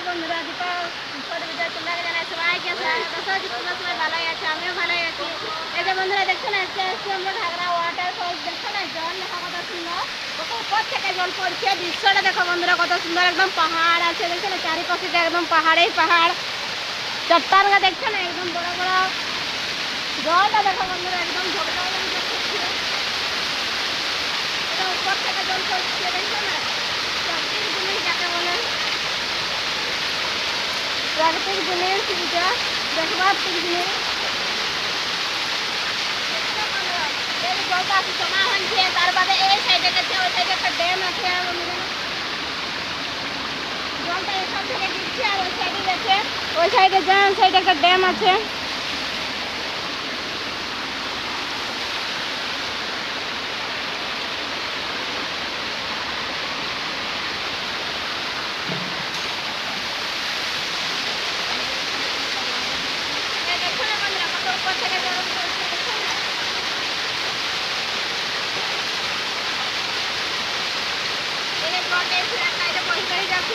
বন্ধুরা, দীপা ছোট ভিডিও তোমরা জানাই সবাইকে স্বাগত। তোমরা সবাই ভালোই আছো, আমিও ভালোই আছি। এই যে বন্ধুরা দেখছো না, আমরা ঘাগরা ওয়াটার ফলস দেখছো না, জল দেখা কত সুন্দর, কত উপর থেকে জল পড়ছে। দৃশ্যটা দেখো বন্ধুরা কত সুন্দর, একদম পাহাড় আছে দেখছো না, চারিপাশে একদম পাহাড়েই পাহাড়। চট্টানগা দেখছো না, একদম বড় বড়। জলটা দেখো বন্ধুরা, একদম ঝকঝকে করছে, এটা উপর থেকে জল পড়ছে দেখছো না। প্রাকৃতিক জিনিস যাকে বলে, প্রাকৃতিক জিনিস এটা দেখবার জিনিস। এই জলটা জমা হয়েছে, তার বাদে এই সাইডে গেছে, ওই সাইডে একটা ড্যাম আছে। জলটা এখান থেকে দিচ্ছে আর ওই সাইডে গেছে, ওই সাইডে যায়, ওই সাইডে একটা ড্যাম আছে। দেখো না বন্ধুরা, কত উপর থেকে জল পড়ছে, দেখো না। এই যে জলটা এসে একটা